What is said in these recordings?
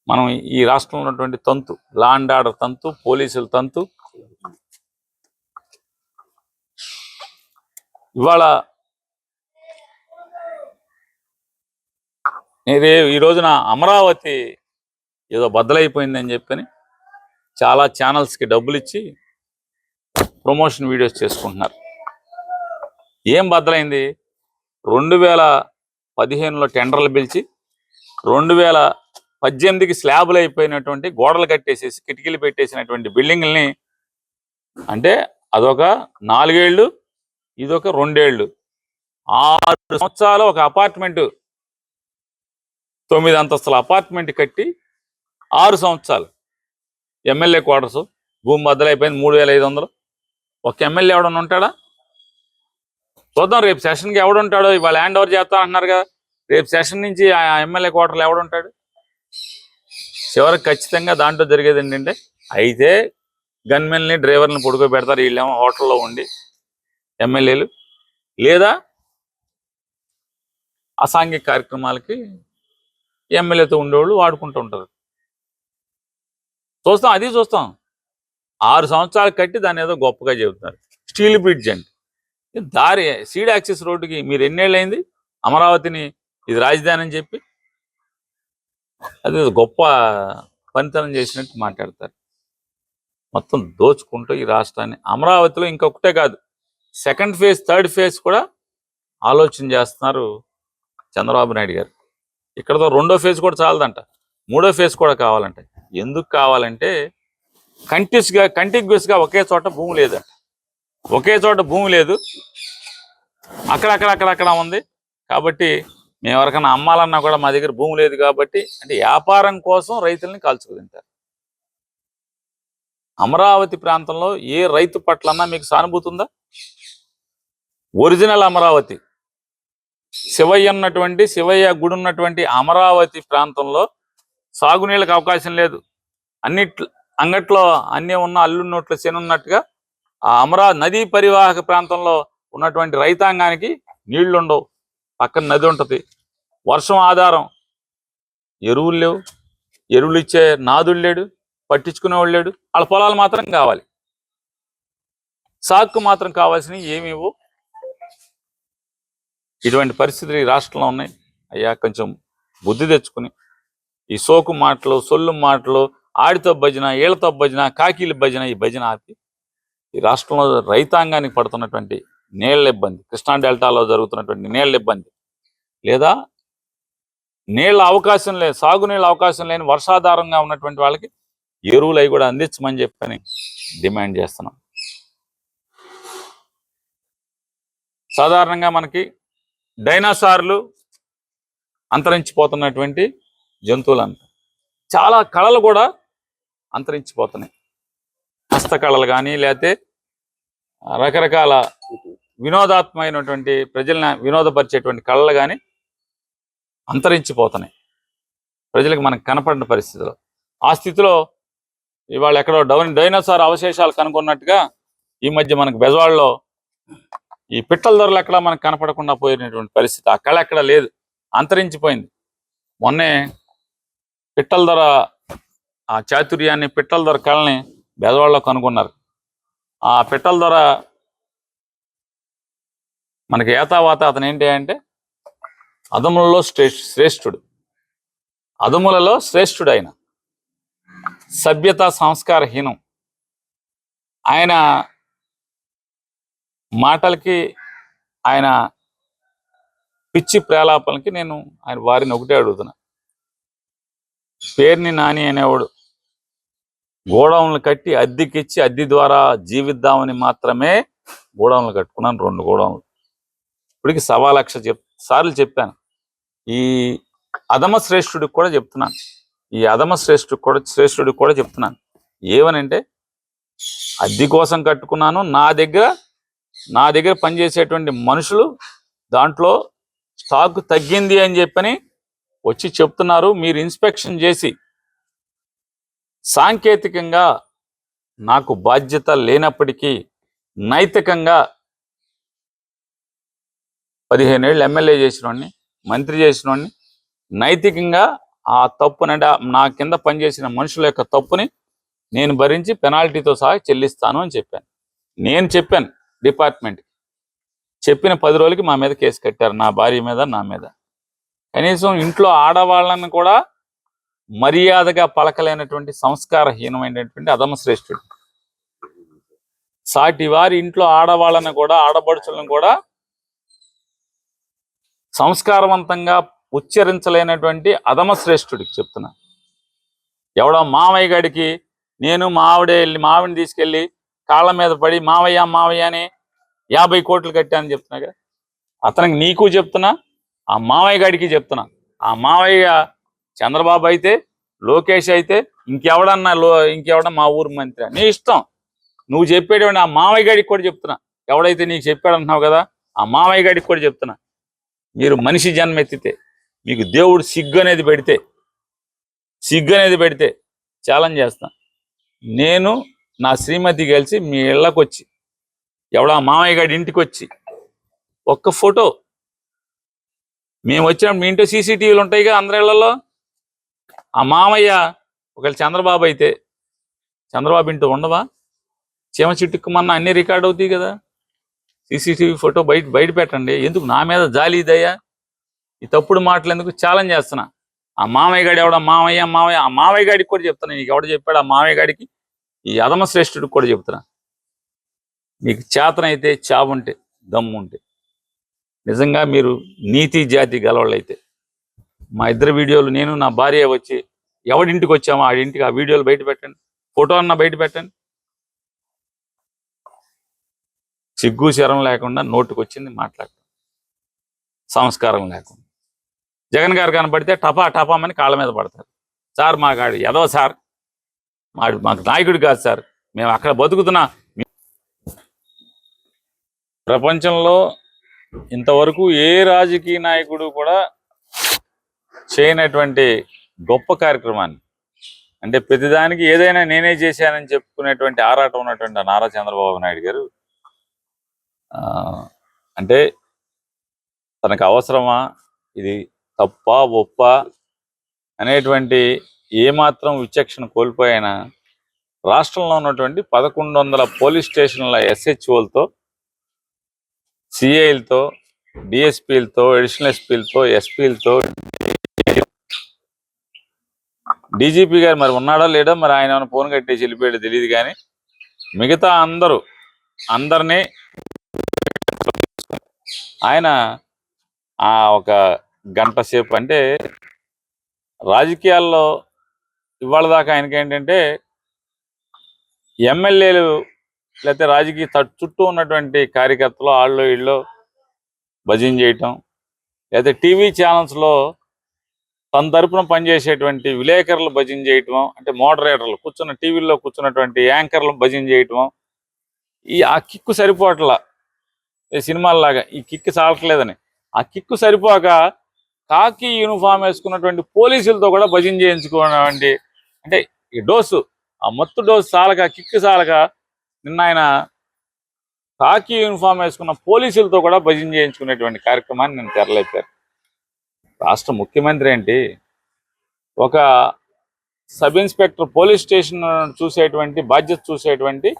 మనం ఈ రాష్ట్రంలో ఉన్నటువంటి తంతు, లా అండ్ ఆర్డర్ తంతు, పోలీసుల తంతు. ఇవాళ ఈ రోజున అమరావతి ఏదో బద్దలైపోయిందని చెప్పని చాలా ఛానల్స్కి డబ్బులు ఇచ్చి ప్రమోషన్ వీడియోస్ చేసుకుంటున్నారు. ఏం బద్దలైంది? 2015లో టెండర్లు పిలిచి 2018కి స్లాబులు అయిపోయినటువంటి గోడలు కట్టేసేసి కిటికీలు పెట్టేసినటువంటి బిల్డింగుల్ని, అంటే అదొక 4 ఏళ్ళు, ఇదొక 2 ఏళ్ళు, 6 సంవత్సరాలు ఒక అపార్ట్మెంటు, 9 అంతస్తుల అపార్ట్మెంట్ కట్టి 6 సంవత్సరాలు ఎమ్మెల్యే క్వార్టర్స్, భూమి బద్దలైపోయింది 3500. ఒక ఎమ్మెల్యే ఎవడన్నా ఉంటాడా? చూద్దాం రేపు సెషన్కి ఎవడుంటాడో. ఇవాళ హ్యాండ్ ఓవర్ చేస్తానంటున్నారు కదా, రేపు సెషన్ నుంచి ఆ ఎమ్మెల్యే క్వార్టర్లో ఎవడుంటాడు? చివరికి ఖచ్చితంగా దాంట్లో జరిగేది ఏంటంటే, అయితే గన్మెన్ని డ్రైవర్ని పడుకోబెడతారు, వీళ్ళేమో హోటల్లో ఉండి ఎమ్మెల్యేలు, లేదా అసాంఘిక కార్యక్రమాలకి ఎమ్మెల్యేతో ఉండేవాళ్ళు వాడుకుంటూ ఉంటారు. చూస్తాం, అది చూస్తాం. 6 సంవత్సరాలు కట్టి దాన్ని ఏదో గొప్పగా చెబుతున్నారు. స్టీల్ బ్రిడ్జ్ అండి, దారి సీడ్ యాక్సెస్ రోడ్డుకి మీరు ఎన్నేళ్ళు అయింది అమరావతిని ఇది రాజధాని అని చెప్పి? అది గొప్ప పనితనం చేసినట్టు మాట్లాడతారు. మొత్తం దోచుకుంటూ ఈ రాష్ట్రాన్ని, అమరావతిలో ఇంకొకటే కాదు, సెకండ్ ఫేజ్, థర్డ్ ఫేజ్ కూడా ఆలోచన చేస్తున్నారు చంద్రబాబు నాయుడు గారు. ఇక్కడతో 2వ ఫేజ్ కూడా చాలదంట, 3వ ఫేజ్ కూడా కావాలంట. ఎందుకు కావాలంటే కంటిగ్యూస్గా ఒకే చోట భూమి లేదంట. ఒకే చోట భూమి లేదు, అక్కడక్కడ ఉంది. కాబట్టి మేము ఎవరికైనా అమ్మాలన్నా కూడా మా దగ్గర భూమి లేదు కాబట్టి, అంటే వ్యాపారం కోసం రైతుల్ని కాల్చుకు తింటారు. అమరావతి ప్రాంతంలో ఏ రైతు పట్లన్నా మీకు సానుభూతి ఉందా? ఒరిజినల్ అమరావతి, శివయ్య గుడి ఉన్నటువంటి అమరావతి ప్రాంతంలో సాగునీళ్ళకి అవకాశం లేదు. అంగట్లో అన్నీ ఉన్న అల్లున్నట్లు శనున్నట్టుగా ఆ నదీ పరివాహక ప్రాంతంలో ఉన్నటువంటి రైతాంగానికి నీళ్లు ఉండవు. పక్కన నది ఉంటుంది, వర్షం ఆధారం, ఎరువులు లేవు, ఎరువులు ఇచ్చే నాదుడు లేడు, పట్టించుకునేవాళ్ళు లేడు. వాళ్ళ పొలాలు మాత్రం కావాలి, సాగుకు మాత్రం కావాల్సినవి ఏమేవో. ఇటువంటి పరిస్థితులు ఈ రాష్ట్రంలో ఉన్నాయి. అయ్యా కొంచెం బుద్ధి తెచ్చుకుని ఈ సోకు మాటలు, సొల్లు మాటలు, ఆడితో భజన, ఏళ్లతో భజన, కాకీల భజన, ఈ భజన ఆపి ఈ రాష్ట్రంలో రైతాంగానికి పడుతున్నటువంటి నీళ్ల ఇబ్బంది, కృష్ణా డెల్టాలో జరుగుతున్నటువంటి నీళ్ల ఇబ్బంది, లేదా నీళ్ల అవకాశం లేదు, సాగునీళ్ళ అవకాశం లేని వర్షాధారంగా ఉన్నటువంటి వాళ్ళకి ఎరువులు అవి కూడా అందించమని చెప్పని డిమాండ్ చేస్తున్నాం. సాధారణంగా మనకి డైనోసార్లు అంతరించిపోతున్నటువంటి జంతువులంట, చాలా కళలు కూడా అంతరించిపోతున్నాయి. హస్తకళలు కానీ, లేకపోతే రకరకాల వినోదాత్మకమైనటువంటి ప్రజల్ని వినోదపరిచేటువంటి కళలు కానీ అంతరించిపోతున్నాయి. ప్రజలకు మనకు కనపడిన పరిస్థితిలో, ఆ స్థితిలో ఇవాళ ఎక్కడో డైనోసార్ అవశేషాలు కనుగొన్నట్టుగా ఈ మధ్య మనకు బెజవాడలో ఈ పిట్టల ధరలు ఎక్కడ మనకు కనపడకుండా పోయినటువంటి పరిస్థితి. ఆ కళ ఎక్కడ లేదు, అంతరించిపోయింది. మొన్నే పిట్టల ధర ఆ చాతుర్యాన్ని, పిట్టల ధర కళని బెజవాడలో కనుగొన్నారు. ఆ పిట్టల ధర మనకి ఏతావాత అతను ఏంటి అంటే అదములలో శ్రేష్ఠుడు, అదములలో శ్రేష్ఠుడు. ఆయన సభ్యత సంస్కారహీనం. ఆయన మాటలకి, ఆయన పిచ్చి ప్రేలాపలకి నేను ఆయన వారిని ఒకటే అడుగుతున్నా. పేర్ని నాని అనేవాడు గోడౌన్లు కట్టి అద్దెకిచ్చి అద్దె ద్వారా జీవిద్దామని మాత్రమే గోడౌన్లు కట్టుకున్నాను, 2 గోడౌన్లు. ఇప్పటికి 1,00,000 సార్లు చెప్పాను. ఈ అధమ శ్రేష్ఠుడికి కూడా చెప్తున్నాను, ఈ అధమ శ్రేష్ఠుడికి కూడా చెప్తున్నాను. ఏమనంటే అద్దె కోసం కట్టుకున్నాను, నా దగ్గర పనిచేసేటువంటి మనుషులు దాంట్లో స్టాక్ తగ్గింది అని చెప్పని వచ్చి చెప్తున్నారు. మీరు ఇన్స్పెక్షన్ చేసి సాంకేతికంగా నాకు బాధ్యత లేనప్పటికీ నైతికంగా 15 ఏళ్ళు ఎమ్మెల్యే చేసినోడిని, మంత్రి చేసినోడిని, నైతికంగా ఆ తప్పుని అంటే నా కింద పనిచేసిన మనుషుల యొక్క తప్పుని నేను భరించి పెనాల్టీతో సహా చెల్లిస్తాను అని చెప్పాను. నేను చెప్పాను డిపార్ట్మెంట్, చెప్పిన 10 రోజులకి మా మీద కేసు కట్టారు, నా భార్య మీద, నా మీద. కనీసం ఇంట్లో ఆడవాళ్ళని కూడా మర్యాదగా పలకలేనటువంటి సంస్కారహీనమైనటువంటి అధమశ్రేష్ఠుడు. సాటి వారి ఇంట్లో ఆడవాళ్ళని కూడా, ఆడపడుచులను కూడా సంస్కారవంతంగా ఉచ్చరించలేనటువంటి అధమశ్రేష్ఠుడికి చెప్తున్నా. ఎవడో మావయ్య గాడికి నేను మా ఆవిడని తీసుకెళ్ళి కాళ్ళ మీద పడి మావయ్య మావయ్య అని 50 కోట్లు కట్టానని చెప్తున్నాగా. అతనికి నీకు చెప్తున్నా, ఆ మావయ్య గాడికి చెప్తున్నా. ఆ మావయ్య చంద్రబాబు అయితే, లోకేష్ అయితే, ఇంకెవడన్నా మా ఊరు మంత్రి, నీ ఇష్టం. నువ్వు చెప్పేటువంటి ఆ మావయ్య గాడికి కూడా చెప్తున్నా. ఎవడైతే నీకు చెప్పాడంటున్నావు కదా, ఆ మావయ్య గాడికి కూడా చెప్తున్నా. మీరు మనిషి జన్మెత్తితే, మీకు దేవుడు సిగ్గు అనేది పెడితే ఛాలెంజ్ చేస్తా. నేను నా శ్రీమతి కలిసి మీ ఇళ్ళకి వచ్చి, ఎవడా మామయ్య గారి ఇంటికి వచ్చి ఒక్క ఫోటో, మేము వచ్చినప్పుడు మీ ఇంట్లో సీసీటీవీలు ఉంటాయిగా అందరి ఇళ్లలో, ఆ మామయ్య ఒకవేళ చంద్రబాబు అయితే, చంద్రబాబు ఇంటూ ఉండవా? చీమ చిట్టుకుమన్నా అన్ని రికార్డ్ అవుతాయి కదా. సీసీటీవీ ఫోటో బయట పెట్టండి. ఎందుకు నా మీద జాలి దయ్యా? ఈ తప్పుడు మాటలు ఎందుకు? ఛాలెంజ్ చేస్తున్నా. ఆ మామయ్య గాడి ఎవడ మామయ్య ఆ మామయ్య గాడికి కూడా చెప్తున్నా. నీకు ఎవడ చెప్పాడు? ఆ మామయ్య గాడికి, ఈ అధమశ్రేష్ఠుడికి కూడా చెప్తున్నా. మీకు చేతనైతే, చావుంటే, దమ్ముంటే, నిజంగా మీరు నీతి జాతి గలవాళ్ళైతే మా ఇద్దరు వీడియోలు, నేను నా భార్య వచ్చి ఎవడింటికి వచ్చామో ఆడింటికి ఆ వీడియోలు బయట పెట్టండి, ఫోటో అన్న బయట పెట్టండి. సిగ్గు శరం లేకుండా నోటుకు వచ్చింది మాట్లాడటం, సంస్కారం లేకుండా. జగన్ గారు కనబడితే టపామని కాళ్ళ మీద పడతారు. సార్ మాకాడు ఏదో సార్, మాకు నాయకుడు కాదు సార్, మేము అక్కడ బతుకుతున్నా. ప్రపంచంలో ఇంతవరకు ఏ రాజకీయ నాయకుడు కూడా చేయనటువంటి గొప్ప కార్యక్రమాన్ని, అంటే ప్రతిదానికి ఏదైనా నేనే చేశానని చెప్పుకునేటువంటి ఆరాటం ఉన్నటువంటి నారా చంద్రబాబు నాయుడు గారు, అంటే తనకు అవసరమా, ఇది తప్ప ఒప్ప అనేటువంటి ఏమాత్రం విచక్షణ కోల్పోయిన రాష్ట్రంలో ఉన్నటువంటి 1100 పోలీస్ స్టేషన్ల ఎస్హెచ్ఓలతో, సిఐలతో, డిఎస్పీలతో, అడిషనల్ ఎస్పీలతో, ఎస్పీలతో, డీజీపీ గారు మరి ఉన్నాడో లేడో, మరి ఆయన ఏమైనా ఫోన్ కట్టేసి వెళ్ళిపోయాడో తెలియదు. కానీ మిగతా అందరినీ ఆయన ఒక గంట సేపు, అంటే రాజకీయాల్లో ఇవాళ దాకా ఆయనకి ఏంటంటే ఎమ్మెల్యేలు లేకపోతే రాజకీయ చుట్టూ ఉన్నటువంటి కార్యకర్తలు ఆళ్ళు ఇళ్ళు భజన చేయటం, లేకపోతే టీవీ ఛానల్స్లో తన తరపున పనిచేసేటువంటి విలేకరులు భజన చేయటం, అంటే మోడరేటర్లు టీవీల్లో కూర్చున్నటువంటి యాంకర్లు భజన చేయటం, ఆ కిక్కు సరిపోవట్లా. సినిమాల్లాగా ఈ కిక్కు చాలట్లేదని, ఆ కిక్కు సరిపోక కాకి యూనిఫామ్ వేసుకున్నటువంటి పోలీసులతో కూడా భజన చేయించుకున్నటువంటి, అంటే ఈ డోసు, ఆ మత్తు డోసు చాలక, కిక్కు చాలక, నిన్న ఆయన కాకి యూనిఫామ్ వేసుకున్న పోలీసులతో కూడా భజన చేయించుకునేటువంటి కార్యక్రమాన్ని నేను తెరలేపారు. రాష్ట్ర ముఖ్యమంత్రి ఏంటి, ఒక సబ్ ఇన్స్పెక్టర్ పోలీస్ స్టేషన్ చూసేటువంటి బాధ్యత చూసేటువంటి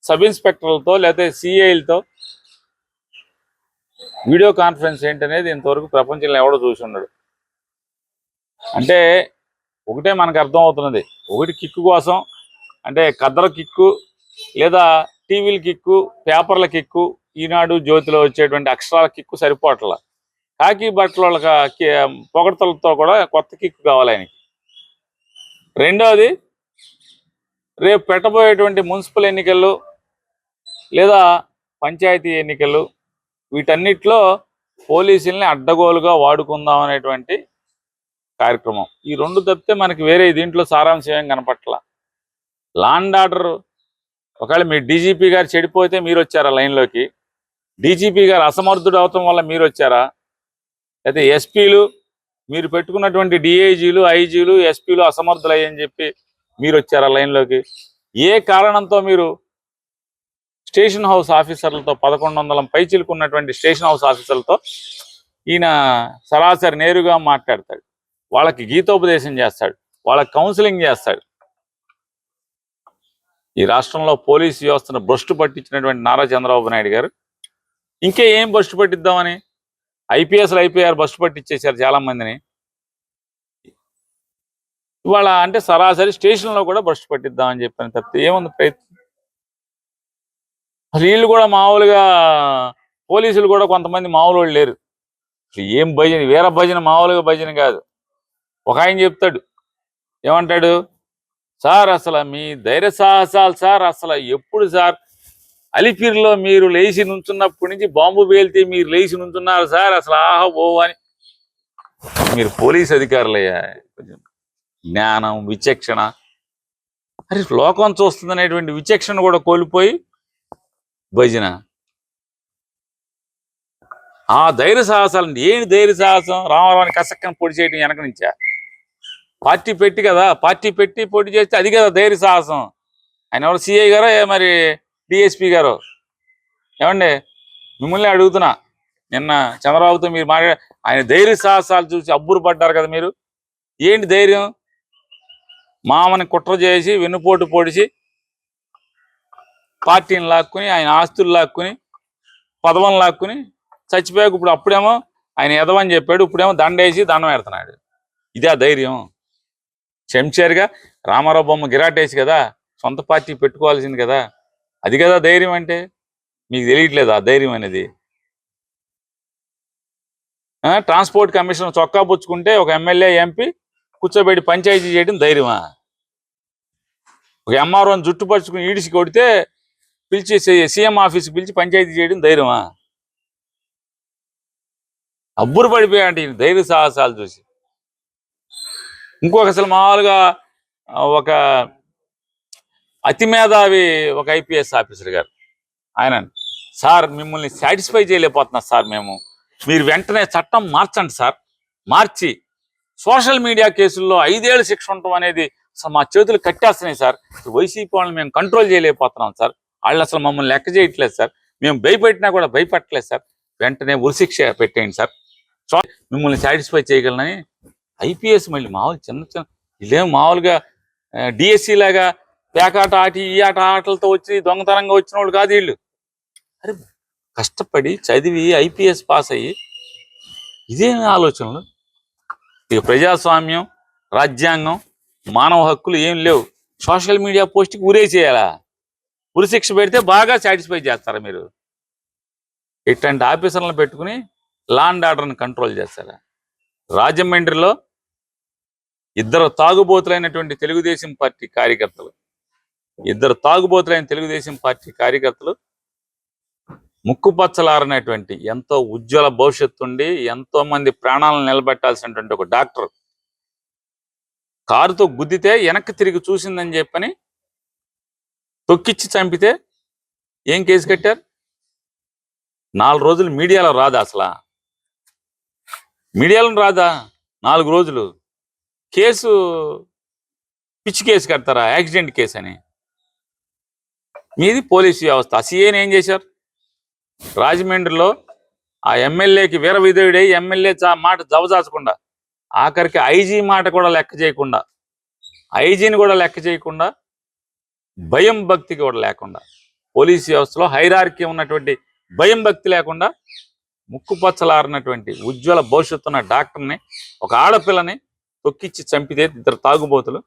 సబ్ ఇన్స్పెక్టర్లతో లేకపోతే సిఐలతో వీడియో కాన్ఫరెన్స్ ఏంటనేది ఇంతవరకు ప్రపంచంలో ఎవడో చూసి ఉన్నాడు. అంటే ఒకటే మనకు అర్థం అవుతున్నది, ఒకటి కిక్కు కోసం, అంటే కద్దర కిక్కు లేదా టీవీల కిక్కు, పేపర్ల కిక్కు, ఈనాడు జ్యోతిలో వచ్చేటువంటి అక్షరాల కిక్కు సరిపోవట్లా. కాకి బట్టల పొగడతలతో కూడా కొత్త కిక్కు కావాలి ఆయనకి. రెండవది, రేపు పెట్టబోయేటువంటి మున్సిపల్ ఎన్నికలు లేదా పంచాయతీ ఎన్నికలు, వీటన్నిటిలో పోలీసుల్ని అడ్డగోలుగా వాడుకుందాం అనేటువంటి కార్యక్రమం. ఈ రెండు తప్పితే మనకి వేరే దీంట్లో సారాంశం ఏం కనపట్ల. లా అండ్ ఆర్డర్, ఒకవేళ మీ డీజీపీ గారు చెడిపోతే మీరు వచ్చారా లైన్లోకి? డీజీపీ గారు అసమర్థుడు అవటం వల్ల మీరు వచ్చారా? అయితే ఎస్పీలు, మీరు పెట్టుకున్నటువంటి డిఐజీలు, ఐజీలు, ఎస్పీలు అసమర్థులయ్యని చెప్పి మీరు వచ్చారా లైన్లోకి? ఏ కారణంతో మీరు స్టేషన్ హౌస్ ఆఫీసర్లతో 1100 పైచిలుకున్నటువంటి స్టేషన్ హౌస్ ఆఫీసర్లతో ఈయన సరాసరి నేరుగా మాట్లాడతాడు. వాళ్ళకి గీతోపదేశం చేస్తాడు, వాళ్ళకి కౌన్సిలింగ్ చేస్తాడు. ఈ రాష్ట్రంలో పోలీసు వ్యవస్థను భ్రష్టు పట్టించినటువంటి నారా చంద్రబాబు నాయుడు గారు ఇంకే ఏం భ్రష్టు పట్టిద్దామని ఐపీఎస్లు ఐపీఆర్ భ్రష్టు పట్టించేశారు చాలా మందిని. ఇవాళ అంటే సరాసరి స్టేషన్లో కూడా భ్రష్టు పట్టిద్దామని చెప్పాను తప్పితే ఏముంది ప్రయత్నం. అసలు వీళ్ళు కూడా మామూలుగా పోలీసులు కూడా కొంతమంది మామూలు వాళ్ళు లేరు. ఏం భజన, వీర భజన మామూలుగా భజన కాదు. ఒక ఆయన చెప్తాడు, ఏమంటాడు, సార్ అసలు మీ ధైర్య సాహసాలు సార్ అసలు ఎప్పుడు సార్, అలిపిరిలో మీరు లేచి నుంచున్నప్పటి నుంచి బాంబు పేలితే మీరు లేచి నుంచున్నారు సార్, అసలు ఆహా ఓ అని. మీరు పోలీస్ అధికారులయ్యా, కొంచెం జ్ఞానం విచక్షణ, అరే లోకం చూస్తుందనేటువంటి విచక్షణ కూడా కోల్పోయి భజన. ఆ ధైర్య సాహసాలు ఏంటి? ధైర్య సాహసం రామారావుని కసక్కని పొడి చేయడం వెనక నుంచా? పార్టీ పెట్టి కదా, పార్టీ పెట్టి పోటీ చేస్తే అది కదా ధైర్య సాహసం. ఆయన ఎవరు, సిఐ గారో మరి డిఎస్పీ గారో? ఏమండి మిమ్మల్ని అడుగుతున్నా, నిన్న చంద్రబాబుతో మీరు మాట్లాడే ఆయన ధైర్య సాహసాలు చూసి అబ్బురు పడ్డారు కదా మీరు. ఏంటి ధైర్యం? మామని కుట్ర చేసి వెన్నుపోటు పొడిచి పార్టీని లాక్కుని, ఆయన ఆస్తులు లాక్కుని, పదవులను లాక్కుని చచ్చిపోయాక ఇప్పుడు అప్పుడేమో ఆయన ఎదవని చెప్పాడు, ఇప్పుడేమో దండేసి దండం పెడుతున్నాడు. ఇదే ధైర్యం? చెంచారుగా రామారావు బొమ్మ గిరాటేసి కదా సొంత పార్టీ పెట్టుకోవాల్సింది కదా, అది కదా ధైర్యం అంటే. మీకు తెలియట్లేదు ఆ ధైర్యం అనేది. ట్రాన్స్పోర్ట్ కమిషన్ చొక్కా పుచ్చుకుంటే ఒక ఎమ్మెల్యే ఎంపీ కూర్చోబెట్టి పంచాయతీ చేయడం ధైర్యమా? ఒక ఎంఆర్ఓని జుట్టు పరుచుకుని ఈడిసి కొడితే పిలిచి సీఎం ఆఫీస్కి పిలిచి పంచాయతీ చేయడం ధైర్యమా? అబ్బురు పడిపోయాడు ఈ ధైర్య సాహసాలు చూసి. ఇంకొక అసలు మామూలుగా ఒక అతి మేధావి ఒక ఐపీఎస్ ఆఫీసర్ గారు, ఆయన, సార్ మిమ్మల్ని సాటిస్ఫై చేయలేకపోతున్నా సార్ మేము, మీరు వెంటనే చట్టం మార్చండి సార్, మార్చి సోషల్ మీడియా కేసుల్లో 5 ఏళ్ళు శిక్ష ఉండటం అనేది అసలు మా చేతులు కట్టేస్తున్నాయి సార్, వైసీపీ వాళ్ళని మేము కంట్రోల్ చేయలేకపోతున్నాం సార్, వాళ్ళు అసలు మమ్మల్ని లెక్క చేయట్లేదు సార్, మేము భయపెట్టినా కూడా భయపెట్టలేదు సార్, వెంటనే ఉరిశిక్ష పెట్టేయండి సార్, మిమ్మల్ని సాటిస్ఫై చేయగలనని. ఐపీఎస్ మళ్ళీ మామూలు చిన్న చిన్న వీళ్ళేం మామూలుగా డిఎస్సి లాగా పేకాట ఆటి ఈ ఆటలతో వచ్చి దొంగతనంగా వచ్చిన వాళ్ళు కాదు వీళ్ళు. అరే కష్టపడి చదివి ఐపీఎస్ పాస్ అయ్యి ఇదేమి ఆలోచనలు? ఇక ప్రజాస్వామ్యం, రాజ్యాంగం, మానవ హక్కులు ఏం లేవు. సోషల్ మీడియా పోస్ట్కి ఉరేసేయాలా? ఉరిశిక్ష పెడితే బాగా సాటిస్ఫై చేస్తారా మీరు? ఇట్లాంటి ఆఫీసర్లను పెట్టుకుని లా అండ్ ఆర్డర్ని కంట్రోల్ చేస్తారా? రాజమండ్రిలో 2 తాగుబోతులైనటువంటి తెలుగుదేశం పార్టీ కార్యకర్తలు, 2 తాగుబోతులైన తెలుగుదేశం పార్టీ కార్యకర్తలు ముక్కుపచ్చలారనేటువంటి ఎంతో ఉజ్వల భవిష్యత్తు ఉండి ఎంతో మంది ప్రాణాలను నిలబెట్టాల్సినటువంటి ఒక డాక్టర్ కారుతో గుద్దితే వెనక్కి తిరిగి చూసిందని చెప్పని తొక్కిచ్చి చంపితే ఏం కేసు కట్టారు? 4 రోజులు మీడియాలో రాదా? అసలు మీడియాలో రాదా 4 రోజులు? కేసు పిచ్చి కేసు కడతారా? యాక్సిడెంట్ కేసు అని. మీది పోలీసు వ్యవస్థ. సీఏని ఏం చేశారు? రాజమండ్రిలో ఆ ఎమ్మెల్యేకి వీర విధేయుడై ఎమ్మెల్యే మాట జవదాచకుండా, ఆఖరికి ఐజీ మాట కూడా లెక్క చేయకుండా, ఐజీని కూడా లెక్క చేయకుండా, భయం భక్తి కూడా లేకుండా, పోలీసు వ్యవస్థలో హైరార్కీ ఉన్నటువంటి భయం భక్తి లేకుండా ముక్కుపచ్చలారినటువంటి ఉజ్వల భవిష్యత్తున్న డాక్టర్ని, ఒక ఆడపిల్లని తొక్కిచ్చి చంపితే 2 తాగుబోతులు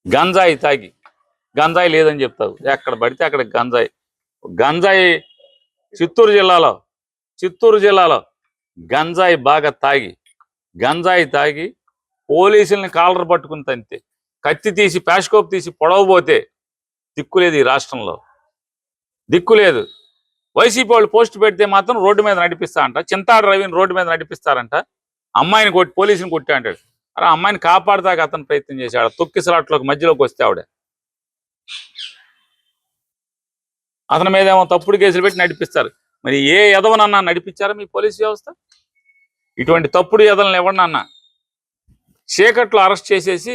గంజాయి తాగి, గంజాయి లేదని చెప్తావు, ఎక్కడ పడితే అక్కడ గంజాయి. గంజాయి చిత్తూరు జిల్లాలో గంజాయి బాగా గంజాయి తాగి పోలీసుల్ని కాలర్ పట్టుకుని తంతే, కత్తి తీసి ప్యాష్కోప్ తీసి పొడవబోతే దిక్కులేదు ఈ రాష్ట్రంలో, దిక్కులేదు. వైసీపీ వాళ్ళు పోస్ట్ పెడితే మాత్రం రోడ్డు మీద నడిపిస్తారంట, చింతాడు రవిని రోడ్డు మీద నడిపిస్తారంట, అమ్మాయిని కొట్టి పోలీసుని కొట్టి అంటాడు. అరే అమ్మాయిని కాపాడదాకా అతను ప్రయత్నం చేశాడు, తొక్కిసలాట్లోకి మధ్యలోకి వస్తే ఆవిడ, అతని మీద ఏమో తప్పుడు కేసులు పెట్టి నడిపిస్తారు. మరి ఏ ఎదవనన్నా నడిపించారా మీ పోలీసు వ్యవస్థ? ఇటువంటి తప్పుడు ఎదవలను ఎవరినన్నా చీకట్లో అరెస్ట్ చేసేసి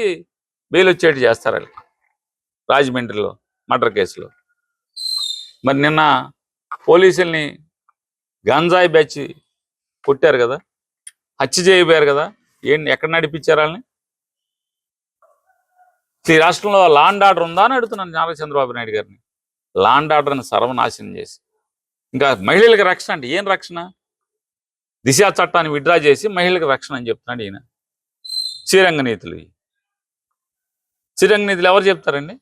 బెయిల్ వచ్చేట్టు చేస్తారు వాళ్ళు రాజమండ్రిలో మర్డర్ కేసులో. మరి నిన్న పోలీసుల్ని గంజాయి బ్యాచ్ కొట్టారు కదా, హత్య చేయబోయారు కదా, ఎక్కడ నడిపించారు వాళ్ళని? ఈ రాష్ట్రంలో లా అండ్ ఆర్డర్ ఉందా అని అడుగుతున్నాను నారా చంద్రబాబు నాయుడు గారిని. లా అండ్ ఆర్డర్ని సర్వనాశనం చేసి ఇంకా మహిళలకు రక్షణ అంటే ఏం రక్షణ? దిశా చట్టాన్ని విడ్రా చేసి మహిళలకు రక్షణ అని చెప్తున్నాడు ఈయన. శ్రీరంగ నీతులు ఎవరు చెప్తారండి?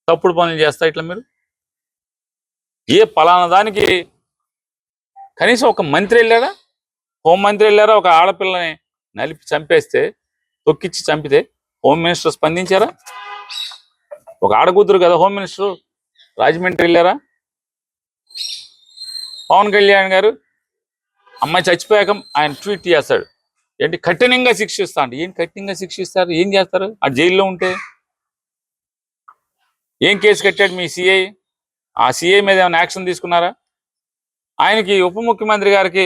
తప్పుడు పనులు చేస్తా ఇట్లా మీరు? ఏ పలానా దానికి కనీసం ఒక మంత్రి వెళ్ళాడా? హోంమంత్రి వెళ్ళారా? ఒక ఆడపిల్లని నలిపి చంపేస్తే, తొక్కిచ్చి చంపితే హోమ్ మినిస్టర్ స్పందించారా? ఒక ఆడకూతురు కదా హోమ్ మినిస్టర్, రాజమండ్రి వెళ్ళారా? పవన్ కళ్యాణ్ గారు అమ్మాయి చచ్చిపోయాక ఆయన ట్వీట్ చేస్తాడు, ఏంటి కఠినంగా శిక్షిస్తా అంటే. ఏం కఠినంగా శిక్షిస్తారు? ఏం చేస్తారు ఆ జైల్లో ఉంటే? ఏం కేసు కట్టాడు మీ సిఐ? ఆ సిఐ మీద ఏమైనా యాక్షన్ తీసుకున్నారా? ఆయనకి ఉప ముఖ్యమంత్రి గారికి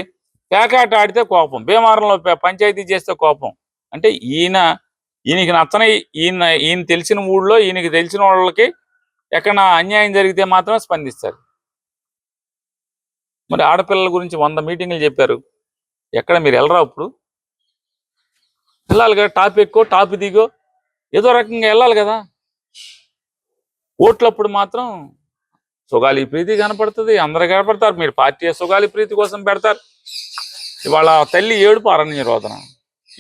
పేకాట ఆడితే కోపం, భీమవరంలో పంచాయతీ చేస్తే కోపం. అంటే ఈయనకి నచ్చని, ఈయన తెలిసిన ఊళ్ళో ఈయనకి తెలిసిన వాళ్ళకి ఎక్కడ అన్యాయం జరిగితే మాత్రమే స్పందిస్తారు. మరి ఆడపిల్లల గురించి 100 మీటింగులు చెప్పారు, ఎక్కడ మీరు వెళ్ళరా? ఇప్పుడు వెళ్ళాలి కదా, టాప్ ఎక్కువ టాప్ దిగో ఏదో రకంగా వెళ్ళాలి కదా. ఓట్లప్పుడు మాత్రం సుగాలి ప్రీతి కనపడుతుంది, అందరు కనపడతారు. మీరు పార్టీ సుగాలి ప్రీతి కోసం పెడతారు. ఇవాళ తల్లి ఏడుపు అరణ్య రోదన.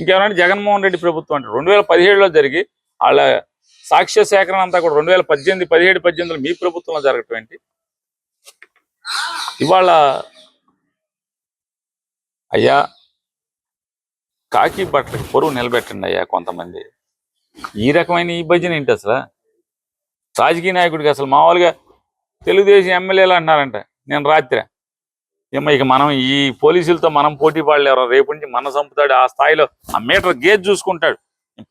ఇంకేమైనా జగన్మోహన్ రెడ్డి ప్రభుత్వం అంటే 2017లో జరిగి వాళ్ళ సాక్ష్య సేకరణ అంతా కూడా 2018, 17, 18లో మీ ప్రభుత్వంలో జరగటం ఏంటి? ఇవాళ అయ్యా కాకి బట్టలకి పొరుగు నిలబెట్టండి అయ్యా. కొంతమంది ఈ రకమైన ఈ భజన ఏంటి అసలు? రాజకీయ నాయకుడికి అసలు మామూలుగా తెలుగుదేశం ఎమ్మెల్యేలు అంటున్నారంట నేను రాత్రి. ఏమో ఇక మనం ఈ పోలీసులతో మనం పోటీ పడలేరు. రేపు నుంచి మన చంపుతాడు. ఆ స్థాయిలో ఆ మీటర్ గేజ్ చూసుకుంటాడు.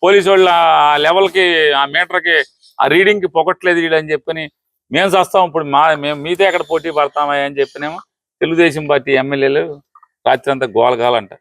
పోలీసు వాళ్ళు ఆ లెవెల్కి, ఆ మీటర్కి, ఆ రీడింగ్కి పొగట్లేదు వీడని చెప్పని మేము చేస్తాం. ఇప్పుడు మేము మీతో ఎక్కడ పోటీ పడతామా అని చెప్పినేమో తెలుగుదేశం పార్టీ ఎమ్మెల్యేలు రాత్రి అంతా గోలగాలంట.